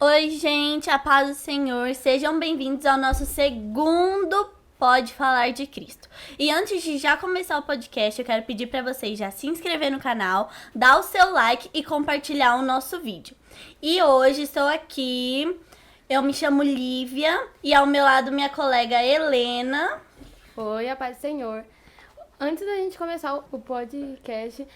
Oi, gente, a paz do Senhor. Sejam bem-vindos ao nosso segundo Pode Falar de Cristo. E antes de já começar o podcast, eu quero pedir para vocês já se inscrever no canal, dar o seu like e compartilhar o nosso vídeo. E hoje estou aqui, eu me chamo Lívia e ao meu lado minha colega Helena. Oi, a paz do Senhor. Antes da gente começar o podcast,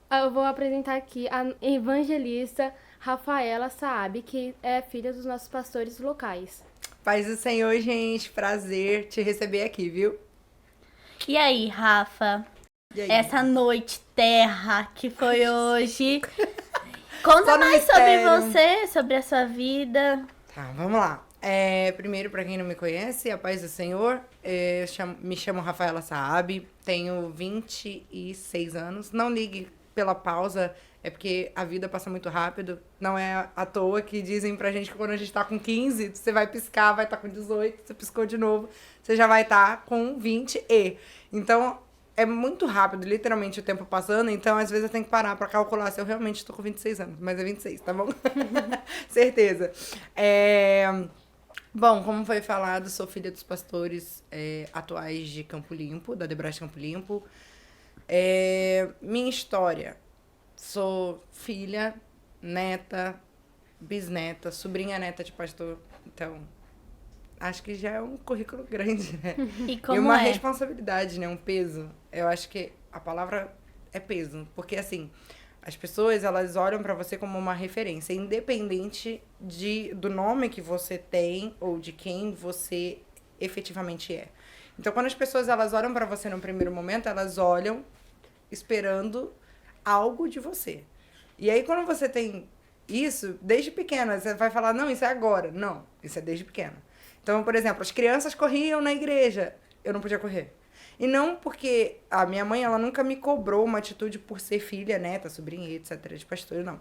eu vou apresentar aqui a evangelista Rafaela Saab, que é filha dos nossos pastores locais. Paz do Senhor, gente. Prazer te receber aqui, viu? E aí, Rafa? E aí? Essa noite terra que foi hoje. Conta Só no mais sobre mistério. você, sobre a sua vida. Tá, vamos lá. Primeiro, pra quem não me conhece, a paz do Senhor. Me chamo Rafaela Saab, tenho 26 anos. Não ligue pela pausa, é porque a vida passa muito rápido. Não é à toa que dizem pra gente que quando a gente tá com 15, você vai piscar, vai estar com 18, você piscou de novo, você já vai estar com 20 e. Então, é muito rápido, literalmente, o tempo passando. Então, às vezes, eu tenho que parar pra calcular se eu realmente estou com 26 anos. Mas é 26, tá bom? Certeza. Bom, como foi falado, sou filha dos pastores atuais de Campo Limpo, da Debrás Campo Limpo. Minha história. Sou filha, neta, bisneta, sobrinha neta de pastor. Então, acho que já é um currículo grande, né? E como E uma é? responsabilidade, né? Um peso. Eu acho que a palavra é peso. Porque, assim, as pessoas, elas olham pra você como uma referência, independente do nome que você tem ou de quem você efetivamente é. Então, quando as pessoas, elas olham pra você no primeiro momento, elas olham esperando algo de você. E aí, quando você tem isso, desde pequena, você vai falar, não, isso é agora. Não, isso é desde pequena. Então, por exemplo, as crianças corriam na igreja, eu não podia correr. E não porque a minha mãe, ela nunca me cobrou uma atitude por ser filha, neta, sobrinha, etc, de pastor, não.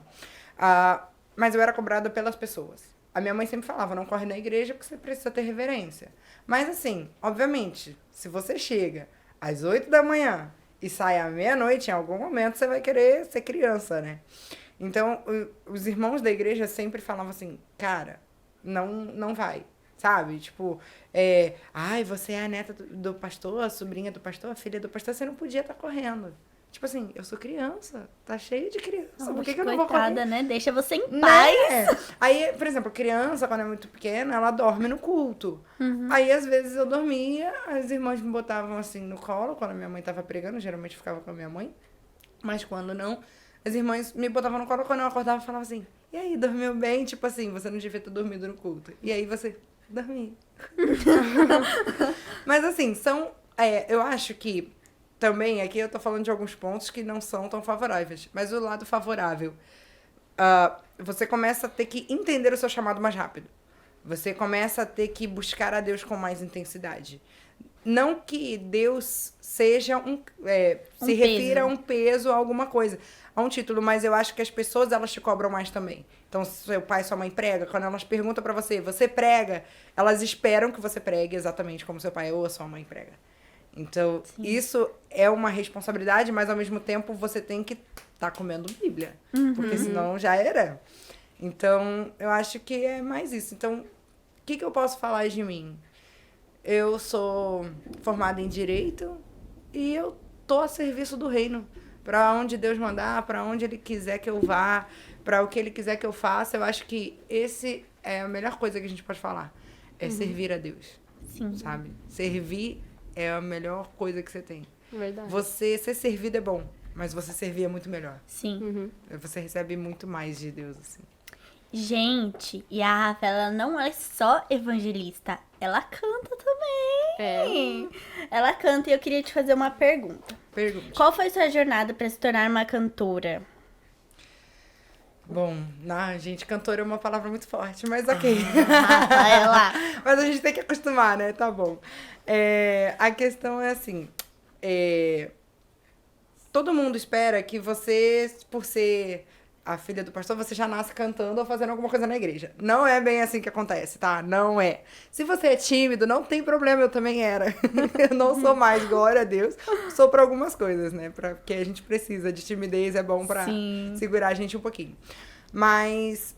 Mas eu era cobrada pelas pessoas. A minha mãe sempre falava, não corre na igreja porque você precisa ter reverência. Mas assim, obviamente, se você chega às 8 da manhã e sai à meia-noite, em algum momento você vai querer ser criança, né? Então, os irmãos da igreja sempre falavam assim, cara, não vai. Sabe? Tipo, ai, você é a neta do pastor, a sobrinha do pastor, a filha do pastor, você não podia estar correndo. Tipo assim, eu sou criança, tá cheio de criança, por que eu não vou correr? Coitada, né? Deixa você em Né? paz. Aí, por exemplo, criança, quando é muito pequena, ela dorme no culto. Aí, às vezes, eu dormia, as irmãs me botavam assim no colo, quando a minha mãe tava pregando, geralmente ficava com a minha mãe. Mas quando não, as irmãs me botavam no colo, quando eu acordava, falavam assim, e aí, dormiu bem? Tipo assim, você não devia ter dormido no culto. E aí você, dormi. Mas assim, eu acho que também, aqui eu tô falando de alguns pontos que não são tão favoráveis. Mas o lado favorável, você começa a ter que entender o seu chamado mais rápido. Você começa a ter que buscar a Deus com mais intensidade. Não que Deus seja se refira a um peso, a alguma coisa, a um título, mas eu acho que as pessoas, elas te cobram mais também. Então, se seu pai e sua mãe prega, quando elas perguntam pra você, você prega? Elas esperam que você pregue exatamente como seu pai ou a sua mãe prega. Então, Sim. isso é uma responsabilidade, mas ao mesmo tempo você tem que estar comendo Bíblia, porque senão já era. Então, eu acho que é mais isso. Então, o que eu posso falar de mim? Eu sou formada em Direito e eu tô a serviço do reino. Para onde Deus mandar, para onde Ele quiser que eu vá, para o que Ele quiser que eu faça, eu acho que esse é a melhor coisa que a gente pode falar. É servir a Deus, Sim. sabe? Servir é a melhor coisa que você tem. Verdade. Você ser servido é bom, mas você servir é muito melhor. Sim. Você recebe muito mais de Deus, assim. Gente, e a Rafa, ela não é só evangelista, ela canta também. Ela canta e eu queria te fazer uma pergunta. Pergunte. Qual foi sua jornada para se tornar uma cantora? Bom, gente, cantora é uma palavra muito forte, mas ok. Rafaela. Mas a gente tem que acostumar, né? Tá bom. A questão é assim, todo mundo espera que você, por ser a filha do pastor, você já nasce cantando ou fazendo alguma coisa na igreja. Não é bem assim que acontece, tá? Não é. Se você é tímido, não tem problema, eu também era. Eu não sou mais, glória a Deus. Sou pra algumas coisas, né? Porque a gente precisa de timidez, é bom pra Sim. segurar a gente um pouquinho. Mas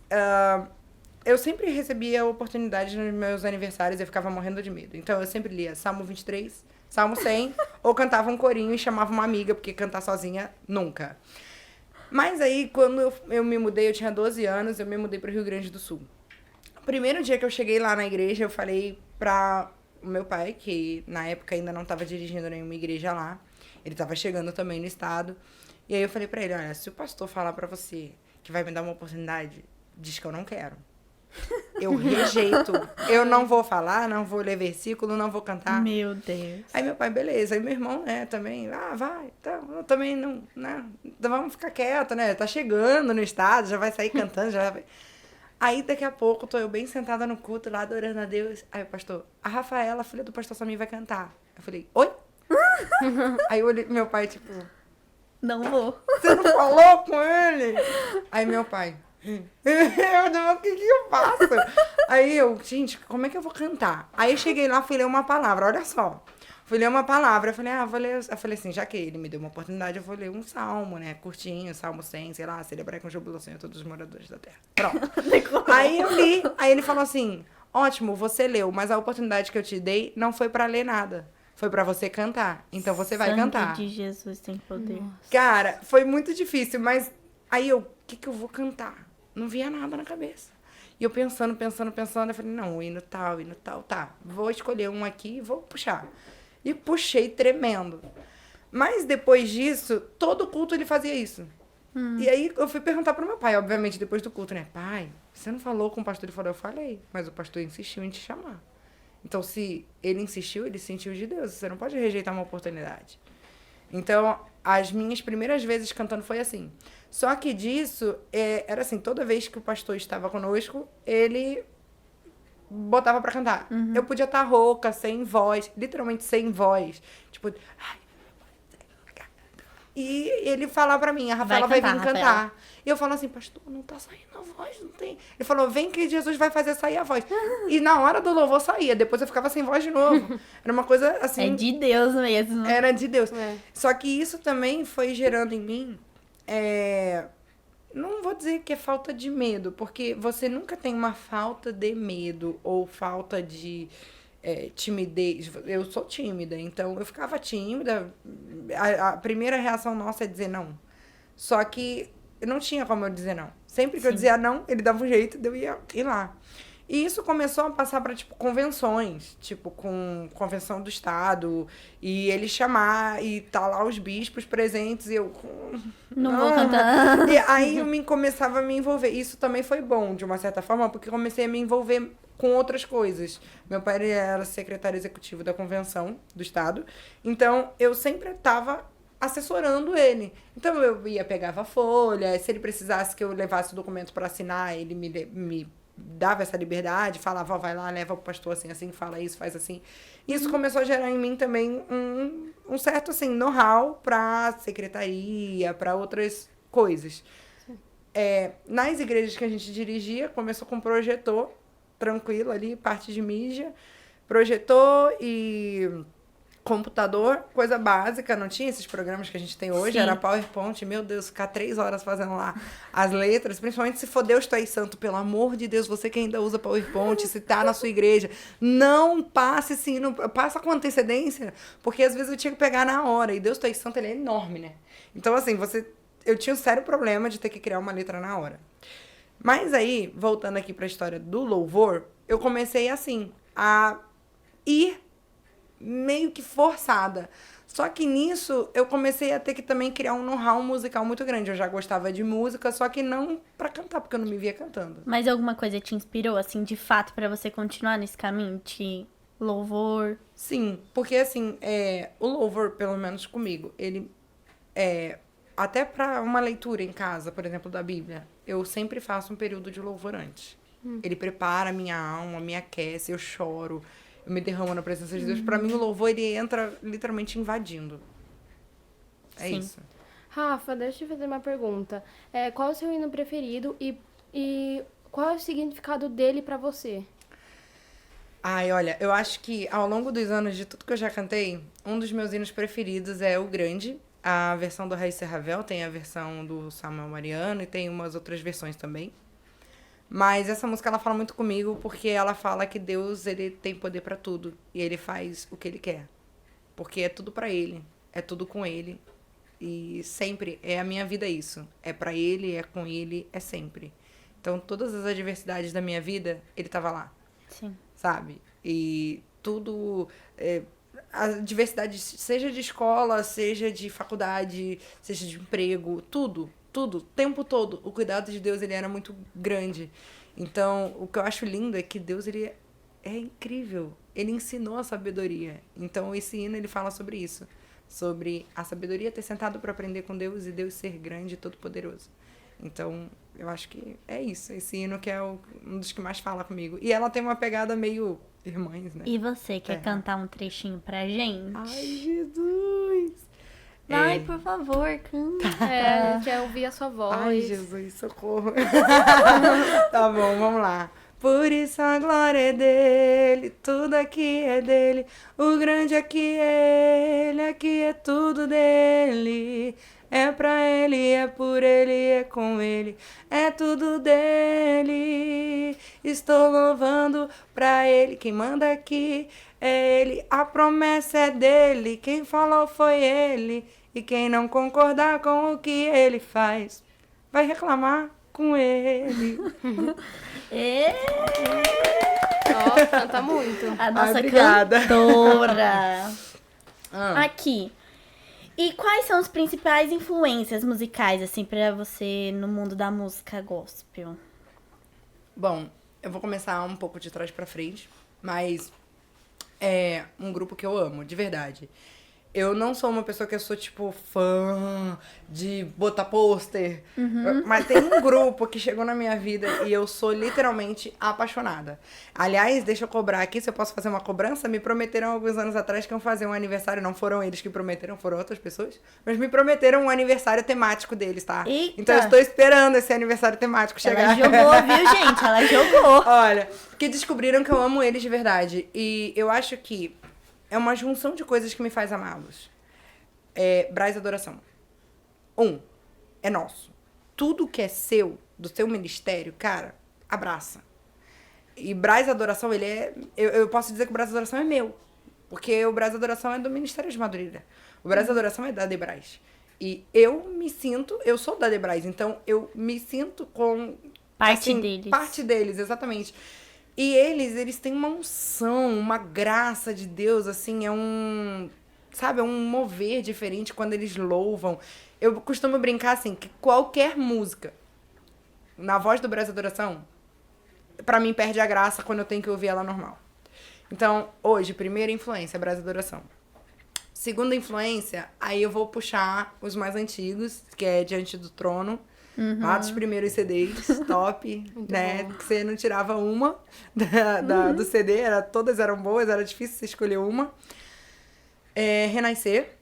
eu sempre recebia oportunidades nos meus aniversários e eu ficava morrendo de medo. Então eu sempre lia Salmo 23, Salmo 100, ou cantava um corinho e chamava uma amiga, porque cantar sozinha, nunca. Mas aí, quando eu me mudei, eu tinha 12 anos, eu me mudei para o Rio Grande do Sul. O primeiro dia que eu cheguei lá na igreja, eu falei pra o meu pai, que na época ainda não estava dirigindo nenhuma igreja lá, ele estava chegando também no estado, e aí eu falei pra ele, olha, se o pastor falar pra você que vai me dar uma oportunidade, diz que eu não quero. Eu rejeito. Eu não vou falar, não vou ler versículo, não vou cantar. Meu Deus. Aí meu pai, beleza. Aí meu irmão, né, também, vai. Então, eu também não, né, então vamos ficar quieto, né? Tá chegando no estado, já vai sair cantando, já vai... Aí daqui a pouco, tô eu bem sentada no culto, lá adorando a Deus. Aí o pastor, a Rafaela, filha do pastor Samir, vai cantar. Eu falei, oi? Aí eu olhei, meu pai, tipo... Não vou. Você não falou com ele? Aí meu pai... Eu não, o que eu faço? Aí eu, gente, como é que eu vou cantar? Aí eu cheguei lá, fui ler uma palavra, olha só. Fui ler uma palavra, eu falei, vou ler. Eu falei assim, já que ele me deu uma oportunidade, eu vou ler um salmo, né? Curtinho, Salmo 100, sei lá, celebrar com jubilação a todos os moradores da terra. Pronto. Aí eu li, aí ele falou assim, ótimo, você leu, mas a oportunidade que eu te dei não foi pra ler nada. Foi pra você cantar. Então você vai cantar. Sangue de Jesus tem poder. Nossa. Cara, foi muito difícil, mas aí eu, o que eu vou cantar? Não via nada na cabeça. E eu pensando, eu falei, não, hino tal, tá. Vou escolher um aqui e vou puxar. E puxei tremendo. Mas depois disso, todo culto ele fazia isso. E aí eu fui perguntar pro meu pai, obviamente, depois do culto, né? Pai, você não falou com o pastor? Ele falou, eu falei, mas o pastor insistiu em te chamar. Então, se ele insistiu, ele sentiu de Deus. Você não pode rejeitar uma oportunidade. Então, as minhas primeiras vezes cantando foi assim. Só que disso, era assim, toda vez que o pastor estava conosco, ele botava pra cantar. Eu podia estar rouca, sem voz, literalmente sem voz. Tipo, e ele falava pra mim, a Rafaela vai vir cantar, cantar. Rafaela. E eu falo assim, pastor, não tá saindo a voz, não tem. Ele falou, vem que Jesus vai fazer sair a voz. E na hora do louvor saía, depois eu ficava sem voz de novo. Era uma coisa assim... É de Deus mesmo. Era de Deus. É. Só que isso também foi gerando em mim... Não vou dizer que é falta de medo, porque você nunca tem uma falta de medo ou falta de timidez. Eu sou tímida, então eu ficava tímida. A primeira reação nossa é dizer não. Só que não tinha como eu dizer não. Sempre que eu dizia não, ele dava um jeito de eu ir lá. E isso começou a passar para, tipo, convenções, tipo, com convenção do Estado, e ele chamar, e tá lá os bispos presentes, e eu... Não vou cantar. E aí eu começava a me envolver. Isso também foi bom, de uma certa forma, porque eu comecei a me envolver com outras coisas. Meu pai ele era secretário executivo da convenção do Estado, então eu sempre estava assessorando ele. Então eu pegava a folha, se ele precisasse que eu levasse o documento para assinar, ele me dava essa liberdade, falava, vai lá, leva pro pastor assim, fala isso, faz assim. Isso começou a gerar em mim também um certo, assim, know-how pra secretaria, pra outras coisas. Nas igrejas que a gente dirigia, começou com projetor, tranquilo ali, parte de mídia, projetor e computador, coisa básica, não tinha esses programas que a gente tem hoje, Sim. era PowerPoint, meu Deus, ficar 3 horas fazendo lá as letras, principalmente se for Deus Tu És Santo, pelo amor de Deus, você que ainda usa PowerPoint, se tá na sua igreja, não passe assim, não, passa com antecedência, porque às vezes eu tinha que pegar na hora, e Deus Tu És Santo, ele é enorme, né? Então, assim, eu tinha um sério problema de ter que criar uma letra na hora. Mas aí, voltando aqui pra história do louvor, eu comecei assim, a ir meio que forçada. Só que nisso eu comecei a ter que também criar um know-how musical muito grande. Eu já gostava de música, só que não pra cantar, porque eu não me via cantando. Mas alguma coisa te inspirou, assim, de fato, pra você continuar nesse caminho de louvor? Sim, porque assim, o louvor, pelo menos comigo, ele até pra uma leitura em casa, por exemplo, da Bíblia, eu sempre faço um período de louvor antes. Ele prepara a minha alma, me aquece, eu choro. Eu me derramo na presença de Deus. Pra mim, o louvor, ele entra literalmente invadindo. É Sim. isso. Rafa, deixa eu te fazer uma pergunta. Qual é o seu hino preferido e qual é o significado dele pra você? Ai, olha, eu acho que ao longo dos anos, de tudo que eu já cantei, um dos meus hinos preferidos é o Grande. A versão do Raíssa Ravel, tem a versão do Samuel Mariano e tem umas outras versões também. Mas essa música, ela fala muito comigo porque ela fala que Deus, ele tem poder pra tudo. E ele faz o que ele quer. Porque é tudo pra ele. É tudo com ele. E sempre é a minha vida isso. É pra ele, é com ele, é sempre. Então, todas as adversidades da minha vida, ele tava lá. Sim. Sabe? E tudo... a diversidade, seja de escola, seja de faculdade, seja de emprego, tudo, o tempo todo, o cuidado de Deus, ele era muito grande. Então, o que eu acho lindo é que Deus, ele é incrível. Ele ensinou a sabedoria. Então, esse hino, ele fala sobre isso. Sobre a sabedoria ter sentado para aprender com Deus e Deus ser grande e todo-poderoso. Então, eu acho que é isso. Esse hino que é um dos que mais fala comigo. E ela tem uma pegada meio irmãs, né? E você quer cantar um trechinho pra gente? Ai, Jesus! Vai, por favor, canta. A gente quer ouvir a sua voz. Ai, Jesus, socorro. Tá bom, vamos lá. Por isso a glória é dele, tudo aqui é dele. O grande aqui é tudo dele. É pra ele, é por ele, é com ele, é tudo dele. Estou louvando pra ele, quem manda aqui é ele. A promessa é dele, quem falou foi ele. E quem não concordar com o que ele faz, vai reclamar com ele. Ó, canta muito. A nossa obrigada. cantora. Aqui. E quais são as principais influências musicais, assim, pra você no mundo da música gospel? Bom, eu vou começar um pouco de trás pra frente, mas é um grupo que eu amo, de verdade. Eu não sou uma pessoa que eu sou, tipo, fã de botar pôster. Mas tem um grupo que chegou na minha vida e eu sou literalmente apaixonada. Aliás, deixa eu cobrar aqui, se eu posso fazer uma cobrança. Me prometeram alguns anos atrás que iam fazer um aniversário. Não foram eles que prometeram, foram outras pessoas. Mas me prometeram um aniversário temático deles, tá? Eita. Então eu estou esperando esse aniversário temático chegar. Ela jogou, viu, gente? Ela jogou. Olha, que descobriram que eu amo eles de verdade. E eu acho que é uma junção de coisas que me faz amá-los. Braz Adoração. É nosso. Tudo que é seu, do seu ministério, cara, abraça. E Braz Adoração, ele é... Eu posso dizer que o Braz Adoração é meu. Porque o Braz Adoração é do Ministério de Madureira. O Braz Adoração é da Debraz. E eu me sinto... Eu sou da Debraz, então eu me sinto com... Parte deles. Parte deles, exatamente. E eles têm uma unção, uma graça de Deus, assim, sabe, é um mover diferente quando eles louvam. Eu costumo brincar, assim, que qualquer música, na voz do Braz Adoração, pra mim perde a graça quando eu tenho que ouvir ela normal. Então, hoje, primeira influência, Braz Adoração. Segunda influência, aí eu vou puxar os mais antigos, que é Diante do Trono. Lá dos primeiros CDs, top, né? bom. Que você não tirava uma do CD, todas eram boas, era difícil você escolher uma. Renascer,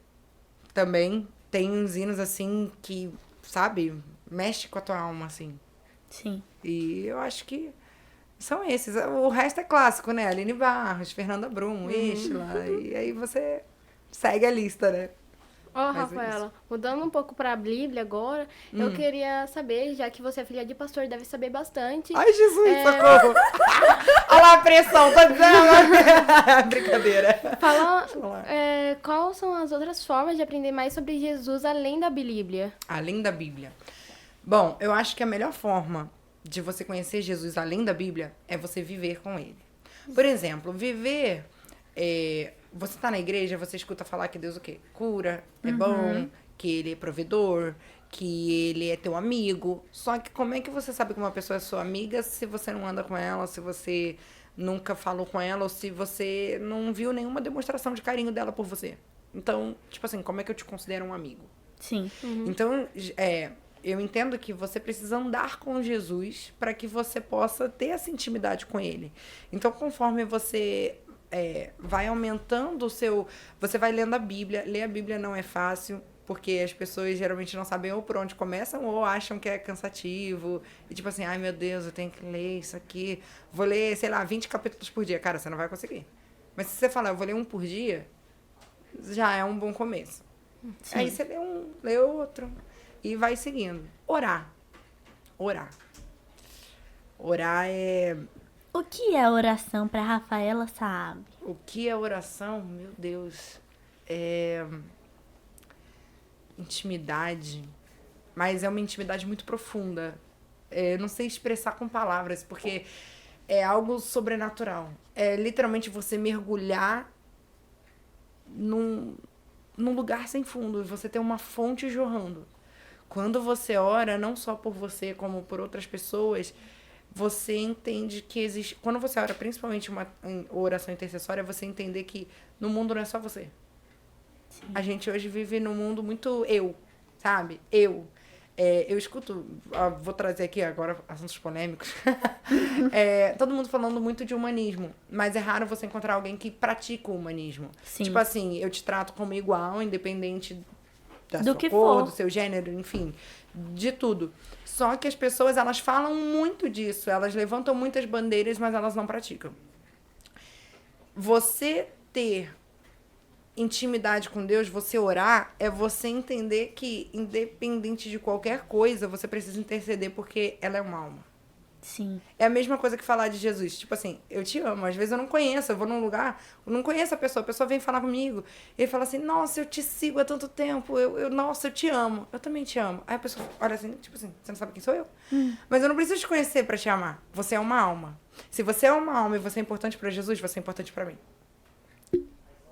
também, tem uns hinos assim que, sabe, mexe com a tua alma, assim. Sim. E eu acho que são esses. O resto é clássico, né? Aline Barros, Fernanda Brum, Isla, e aí você segue a lista, né? Ó, Mas é Rafaela, mudando um pouco pra Bíblia agora, eu queria saber, já que você é filha de pastor, deve saber bastante. Ai, Jesus, socorro! Olha lá a pressão, tá dizendo? Brincadeira. Fala, quais são as outras formas de aprender mais sobre Jesus além da Bíblia? Além da Bíblia. Bom, eu acho que a melhor forma de você conhecer Jesus além da Bíblia é você viver com ele. Por exemplo, viver... você tá na igreja, você escuta falar que Deus o quê? Cura, é bom, que ele é provedor, que ele é teu amigo. Só que como é que você sabe que uma pessoa é sua amiga se você não anda com ela, se você nunca falou com ela, ou se você não viu nenhuma demonstração de carinho dela por você? Então, tipo assim, como é que eu te considero um amigo? Sim. Então, eu entendo que você precisa andar com Jesus para que você possa ter essa intimidade com ele. Então, conforme você vai aumentando o seu... Você vai lendo a Bíblia. Ler a Bíblia não é fácil, porque as pessoas geralmente não sabem ou por onde começam ou acham que é cansativo. E tipo assim, ai meu Deus, eu tenho que ler isso aqui. Vou ler, sei lá, 20 capítulos por dia. Cara, você não vai conseguir. Mas se você falar, eu vou ler um por dia, já é um bom começo. Sim. Aí você lê um, lê outro e vai seguindo. Orar. Orar é... O que é oração pra Rafaela Saab? O que é oração? Meu Deus. É... Intimidade. Mas é uma intimidade muito profunda. Eu não sei expressar com palavras, porque é algo sobrenatural. É literalmente você mergulhar num lugar sem fundo e você ter uma fonte jorrando. Quando você ora, não só por você, como por outras pessoas, você entende que existe... Quando você ora, principalmente uma oração intercessória, você entender que no mundo não é só você. Sim. A gente hoje vive num mundo muito eu, sabe? Eu escuto, vou trazer aqui agora assuntos polêmicos, todo mundo falando muito de humanismo, mas é raro você encontrar alguém que pratica o humanismo. Sim. Tipo assim, eu te trato como igual, independente da sua cor, do seu gênero, enfim, de tudo. Só que as pessoas, elas falam muito disso, elas levantam muitas bandeiras, mas elas não praticam. Você ter intimidade com Deus, você orar, é você entender que, independente de qualquer coisa, você precisa interceder porque ela é uma alma. Sim. É a mesma coisa que falar de Jesus. Tipo assim, eu te amo. Às vezes eu não conheço, eu vou num lugar, eu não conheço a pessoa vem falar comigo, e ele fala assim, nossa, eu te sigo há tanto tempo, nossa, eu te amo. Eu também te amo. Aí a pessoa olha assim, tipo assim, você não sabe quem sou eu? Mas eu não preciso te conhecer pra te amar. Você é uma alma. Se você é uma alma e você é importante pra Jesus, você é importante pra mim.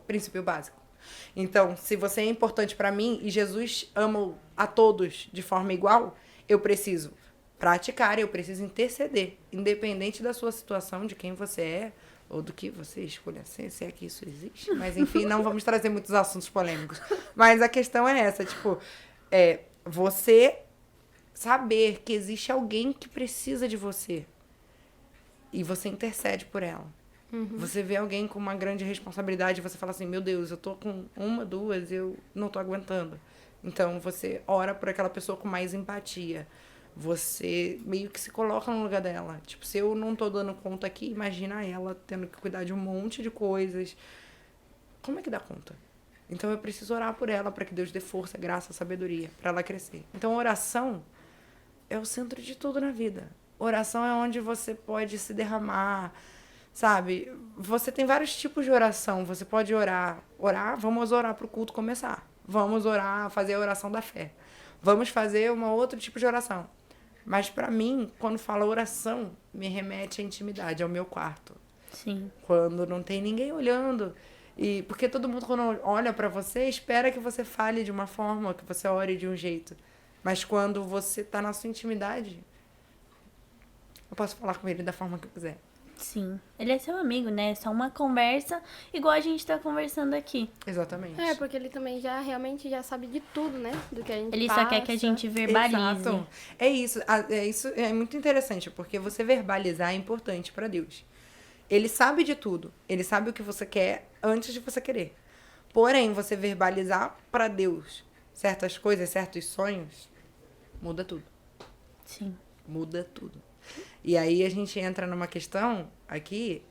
Princípio básico. Então, se você é importante pra mim e Jesus ama a todos de forma igual, eu preciso praticar, eu preciso interceder, independente da sua situação, de quem você é, ou do que você escolha ser, se é que isso existe. Mas, enfim, não vamos trazer muitos assuntos polêmicos. Mas a questão é essa, tipo, você saber que existe alguém que precisa de você e você intercede por ela. Você vê alguém com uma grande responsabilidade e você fala assim, meu Deus, eu tô com 1, 2, eu não tô aguentando. Então, você ora por aquela pessoa com mais empatia. Você meio que se coloca no lugar dela. Tipo, se eu não tô dando conta aqui, imagina ela tendo que cuidar de um monte de coisas. Como é que dá conta? Então, eu preciso orar por ela para que Deus dê força, graça, sabedoria para ela crescer. Então, oração é o centro de tudo na vida. Oração é onde você pode se derramar, sabe? Você tem vários tipos de oração. Você pode orar, vamos orar para o culto começar. Vamos orar, fazer a oração da fé. Vamos fazer um outro tipo de oração. Mas para mim, quando fala oração, me remete à intimidade, ao meu quarto. Sim. Quando não tem ninguém olhando. E porque todo mundo, quando olha para você, espera que você fale de uma forma, que você ore de um jeito. Mas quando você tá na sua intimidade, eu posso falar com ele da forma que eu quiser. Sim. Ele é seu amigo, né? É só uma conversa igual a gente tá conversando aqui. Exatamente. Porque ele também realmente já sabe de tudo, né? Do que a gente Ele passa. só quer que a gente verbalize. Exato. Isso é muito interessante, porque você verbalizar é importante para Deus. Ele sabe de tudo. Ele sabe o que você quer antes de você querer. Porém, você verbalizar para Deus certas coisas, certos sonhos, muda tudo. Sim. Muda tudo. E aí a gente entra numa questão aqui,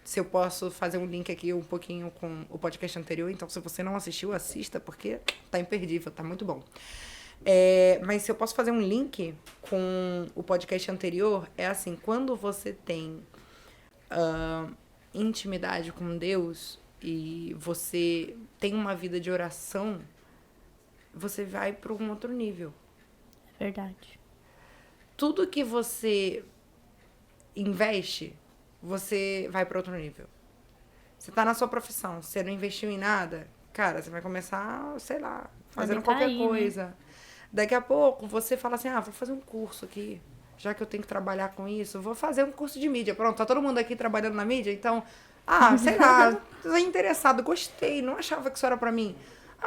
se eu posso fazer um link aqui um pouquinho com o podcast anterior, então se você não assistiu, assista, porque tá imperdível, tá muito bom. Mas se eu posso fazer um link com o podcast anterior, é assim, quando você tem intimidade com Deus e você tem uma vida de oração, você vai para um outro nível. É verdade. Tudo que você investe, você vai para outro nível. Você tá na sua profissão, você não investiu em nada, cara, você vai começar, sei lá, fazendo qualquer coisa. Né? Daqui a pouco você fala assim, vou fazer um curso aqui, já que eu tenho que trabalhar com isso, vou fazer um curso de mídia. Pronto, tá todo mundo aqui trabalhando na mídia, então, sei lá, tô interessado, gostei, não achava que isso era pra mim.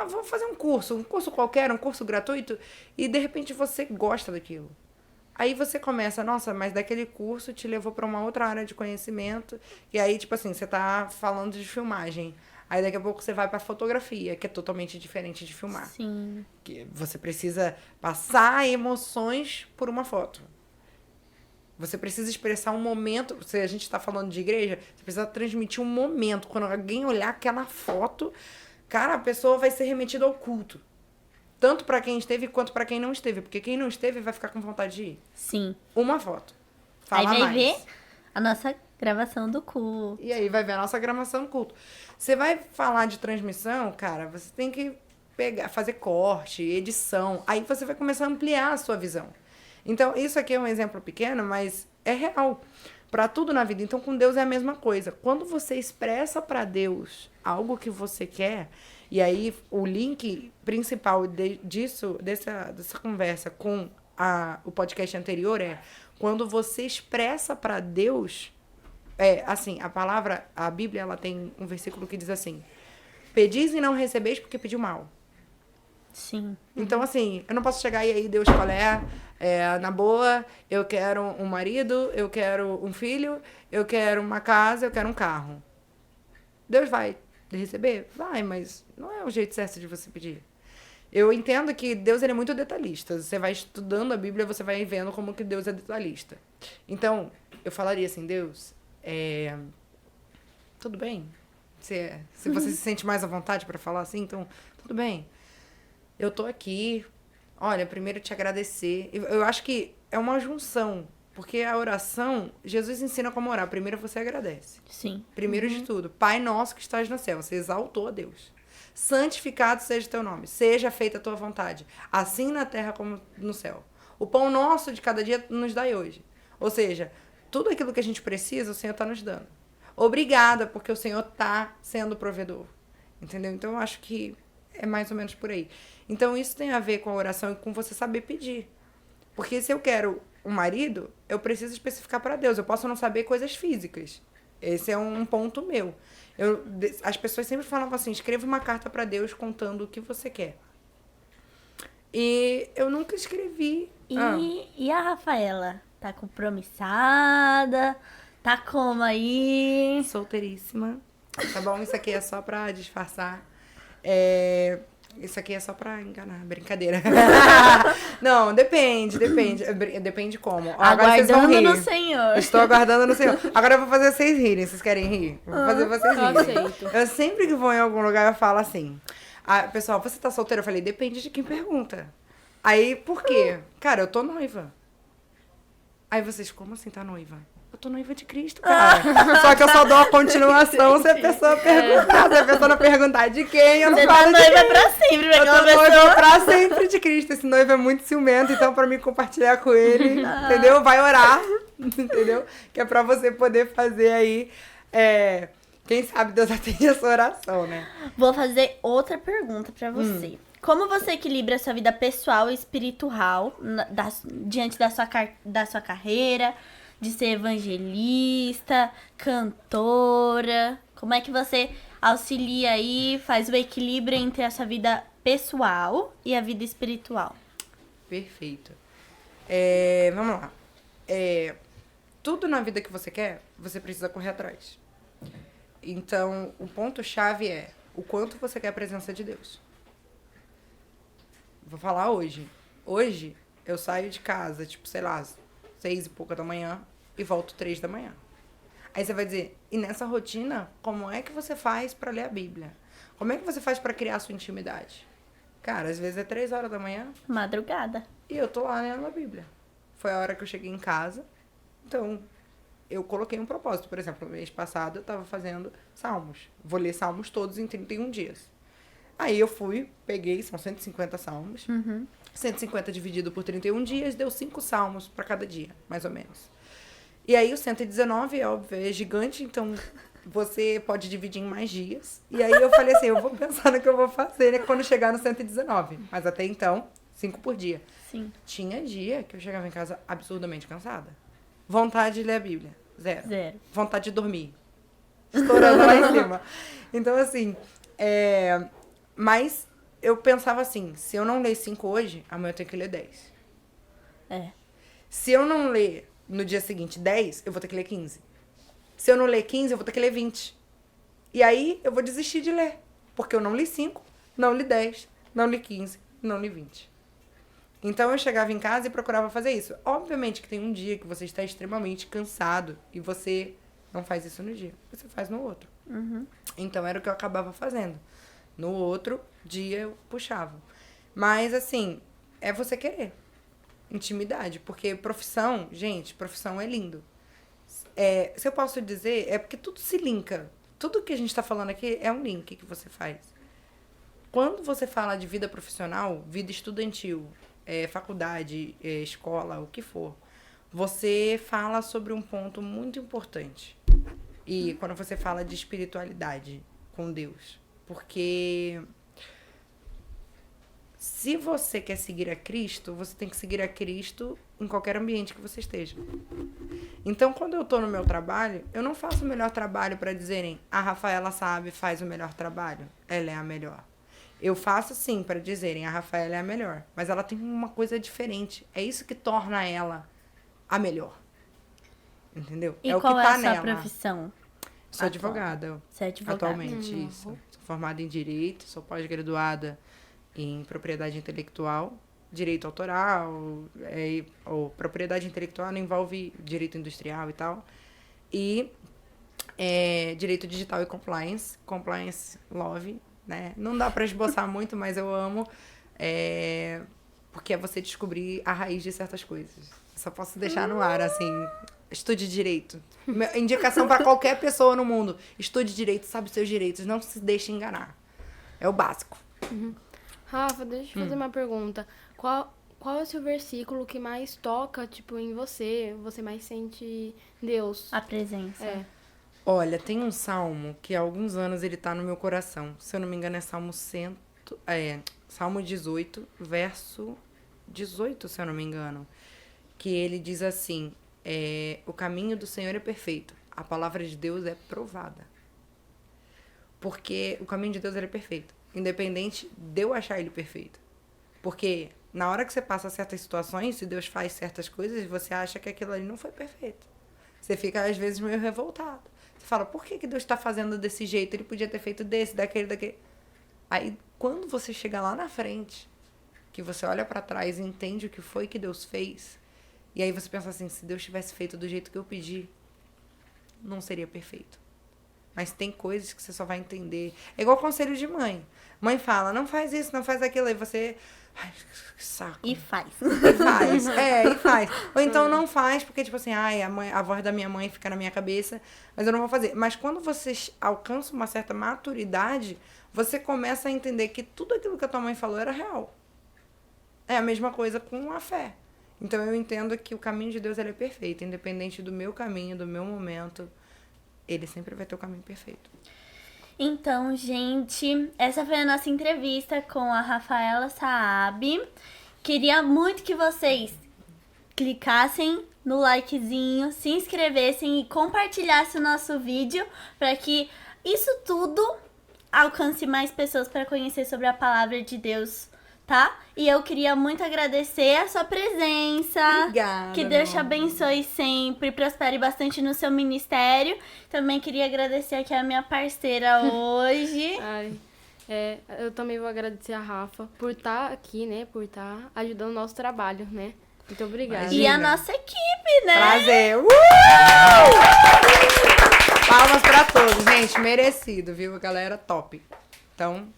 Vou fazer um curso qualquer, um curso gratuito, e de repente você gosta daquilo. Aí você começa, nossa, mas daquele curso te levou para uma outra área de conhecimento. E aí, tipo assim, você tá falando de filmagem. Aí daqui a pouco você vai pra fotografia, que é totalmente diferente de filmar. Sim. Que você precisa passar emoções por uma foto. Você precisa expressar um momento. Se a gente tá falando de igreja, você precisa transmitir um momento. Quando alguém olhar aquela foto, cara, a pessoa vai ser remetida ao culto. Tanto pra quem esteve quanto pra quem não esteve. Porque quem não esteve vai ficar com vontade de ir. Sim. Uma foto. Fala Aí vai mais. ver a nossa gravação do culto. E aí vai ver a nossa gravação do culto. Você vai falar de transmissão, cara, você tem que fazer corte, edição. Aí você vai começar a ampliar a sua visão. Então, isso aqui é um exemplo pequeno, mas é real. Para tudo na vida. Então, com Deus é a mesma coisa. Quando você expressa para Deus algo que você quer, e aí o link principal dessa conversa com o podcast anterior é quando você expressa para Deus, assim, a Bíblia, ela tem um versículo que diz assim: pedis e não recebeis porque pediu mal. Sim. Então, assim, eu não posso chegar e aí, Deus, qual é? Na boa, eu quero um marido, eu quero um filho, eu quero uma casa, eu quero um carro. Deus vai receber? Vai, mas não é o jeito certo de você pedir. Eu entendo que Deus ele é muito detalhista. Você vai estudando a Bíblia, você vai vendo como que Deus é detalhista. Então, eu falaria assim, Deus, tudo bem? Se você se sente mais à vontade para falar assim, então, tudo bem. Eu tô aqui. Olha, primeiro te agradecer. Eu acho que é uma junção. Porque a oração, Jesus ensina como orar. Primeiro você agradece. Sim. Primeiro de tudo, Pai nosso que estás no céu. Você exaltou a Deus. Santificado seja o teu nome. Seja feita a tua vontade. Assim na terra como no céu. O pão nosso de cada dia nos dai hoje. Ou seja, tudo aquilo que a gente precisa, o Senhor está nos dando. Obrigada, porque o Senhor está sendo provedor. Entendeu? Então, eu acho que é mais ou menos por aí. Então, isso tem a ver com a oração e com você saber pedir. Porque se eu quero um marido, eu preciso especificar para Deus. Eu posso não saber coisas físicas. Esse é um ponto meu. As pessoas sempre falavam assim, escreva uma carta para Deus contando o que você quer. E eu nunca escrevi. E a Rafaela? Tá compromissada? Tá como aí? Solteiríssima. Tá bom? Isso aqui é só pra disfarçar. Isso aqui é só pra enganar. Brincadeira. Não, depende. Depende como. Agora vocês vão Aguardando rir. no Senhor. Estou aguardando no Senhor. Agora eu vou fazer vocês rirem. Vocês querem rir? Vou fazer vocês Eu rirem. aceito. Eu sempre que vou em algum lugar, eu falo assim. Pessoal, você tá solteira? Eu falei, depende de quem pergunta. Aí, por quê? Cara, eu tô noiva. Aí vocês, como assim tá noiva? Eu tô noiva de Cristo, cara. Só que eu só dou a continuação se a pessoa perguntar. Se a pessoa não perguntar de quem, eu não Você falo tá de noiva quem. pra sempre pra Eu aquela tô noiva pessoa. pra sempre de Cristo. Esse noivo é muito ciumento, então pra mim compartilhar com ele, entendeu? Vai orar, entendeu? Que é pra você poder fazer aí, quem sabe Deus atende a sua oração, né? Vou fazer outra pergunta pra você. Como você equilibra a sua vida pessoal e espiritual diante da sua carreira, de ser evangelista, cantora? Como é que você auxilia aí, faz o equilíbrio entre a sua vida pessoal e a vida espiritual? Perfeito. Vamos lá. Tudo na vida que você quer, você precisa correr atrás. Então, o ponto-chave é o quanto você quer a presença de Deus. Vou falar hoje. Hoje, eu saio de casa, tipo, sei lá, 6 e pouca da manhã e volto 3 da manhã. Aí você vai dizer, e nessa rotina, como é que você faz pra ler a Bíblia? Como é que você faz pra criar a sua intimidade? Cara, às vezes é 3 horas da manhã Madrugada. e eu tô lá lendo a Bíblia. Foi a hora que eu cheguei em casa, então eu coloquei um propósito. Por exemplo, no mês passado eu tava fazendo salmos. Vou ler salmos todos em 31 dias. Aí eu peguei, são 150 salmos. 150 dividido por 31 dias, deu 5 salmos para cada dia, mais ou menos. E aí o 119, óbvio, é gigante, então você pode dividir em mais dias. E aí eu falei assim, eu vou pensar no que eu vou fazer, né, quando chegar no 119. Mas até então, 5 por dia. Sim. Tinha dia que eu chegava em casa absurdamente cansada. Vontade de ler a Bíblia, zero. Vontade de dormir, estourando lá em cima. Então, assim, mas eu pensava assim, se eu não ler 5 hoje, amanhã eu tenho que ler 10. Se eu não ler no dia seguinte 10, eu vou ter que ler 15. Se eu não ler 15, eu vou ter que ler 20. E aí eu vou desistir de ler. Porque eu não li 5, não li 10, não li 15, não li 20. Então eu chegava em casa e procurava fazer isso. Obviamente que tem um dia que você está extremamente cansado e você não faz isso no dia. Você faz no outro. Então era o que eu acabava fazendo. No outro dia eu puxava. Mas assim, é você querer. intimidade. Porque profissão, gente, profissão é lindo. Se eu posso dizer, é porque tudo se linka. Tudo que a gente tá falando aqui é um link que você faz. Quando você fala de vida profissional, vida estudantil, faculdade, escola, o que for, você fala sobre um ponto muito importante. E quando você fala de espiritualidade com Deus. Porque se você quer seguir a Cristo, você tem que seguir a Cristo em qualquer ambiente que você esteja. Então, quando eu tô no meu trabalho, eu não faço o melhor trabalho para dizerem a Rafaela Saab faz o melhor trabalho. Ela é a melhor. Eu faço sim para dizerem a Rafaela é a melhor. Mas ela tem uma coisa diferente. É isso que torna ela a melhor. Entendeu? E é qual o que tá é a sua nela. profissão? Sou advogada. Você é advogada? Atualmente, isso. Sou formada em Direito, sou pós-graduada em Propriedade Intelectual, Direito Autoral, ou Propriedade Intelectual não envolve Direito Industrial e tal, e Direito Digital e Compliance Love, né? Não dá pra esboçar muito, mas eu amo, porque é você descobrir a raiz de certas coisas. Só posso deixar no ar, assim... Estude direito. Indicação para qualquer pessoa no mundo. Estude direito, sabe os seus direitos. Não se deixe enganar. É o básico. Rafa, deixa eu fazer uma pergunta. Qual é o seu versículo que mais toca, tipo, em você? Você mais sente Deus? A presença. Olha, tem um salmo que há alguns anos ele tá no meu coração. Se eu não me engano, é Salmo 18, verso 18, se eu não me engano. Que ele diz assim... o caminho do Senhor é perfeito. A palavra de Deus é provada. Porque o caminho de Deus ele é perfeito. Independente de eu achar ele perfeito. Porque na hora que você passa certas situações, se Deus faz certas coisas, você acha que aquilo ali não foi perfeito. Você fica, às vezes, meio revoltado. Você fala, por que Deus está fazendo desse jeito? Ele podia ter feito desse, daquele. Aí, quando você chega lá na frente, que você olha para trás e entende o que foi que Deus fez... E aí você pensa assim, se Deus tivesse feito do jeito que eu pedi, não seria perfeito. Mas tem coisas que você só vai entender. É igual conselho de mãe. Mãe fala, não faz isso, não faz aquilo. Aí você... Ai, que saco. E faz. E faz. E faz. Ou então não faz, porque tipo assim, a voz da minha mãe fica na minha cabeça, mas eu não vou fazer. Mas quando você alcança uma certa maturidade, você começa a entender que tudo aquilo que a tua mãe falou era real. É a mesma coisa com a fé. Então eu entendo que o caminho de Deus ele é perfeito, independente do meu caminho, do meu momento, ele sempre vai ter o caminho perfeito. Então, gente, essa foi a nossa entrevista com a Rafaela Saab. Queria muito que vocês clicassem no likezinho, se inscrevessem e compartilhassem o nosso vídeo para que isso tudo alcance mais pessoas para conhecer sobre a palavra de Deus, tá? E eu queria muito agradecer a sua presença. Obrigada. Que Deus te abençoe sempre, prospere bastante no seu ministério. Também queria agradecer aqui a minha parceira hoje. Eu também vou agradecer a Rafa por estar aqui, né? Por estar ajudando o nosso trabalho, né? Muito obrigada. E a nossa equipe, né? Prazer. Palmas pra todos, gente. Merecido, viu? Galera, top. Então,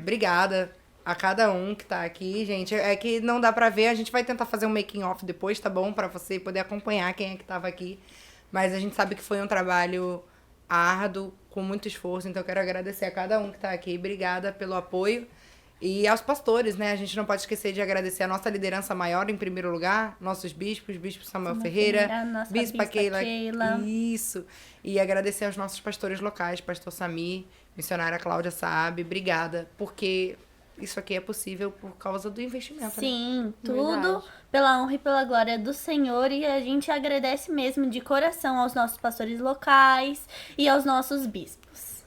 obrigada a cada um que tá aqui, gente. É que não dá pra ver, a gente vai tentar fazer um making off depois, tá bom? Pra você poder acompanhar quem é que tava aqui. Mas a gente sabe que foi um trabalho árduo, com muito esforço, então eu quero agradecer a cada um que tá aqui. Obrigada pelo apoio. E aos pastores, né? A gente não pode esquecer de agradecer a nossa liderança maior, em primeiro lugar, nossos bispo Samuel Ferreira, nossa Bispa Keila. Keila. Isso. E agradecer aos nossos pastores locais, pastor Samir, missionária Cláudia Saab. Obrigada, porque isso aqui é possível por causa do investimento. Sim, né? tudo Verdade. pela honra e pela glória do Senhor. E a gente agradece mesmo de coração aos nossos pastores locais e aos nossos bispos.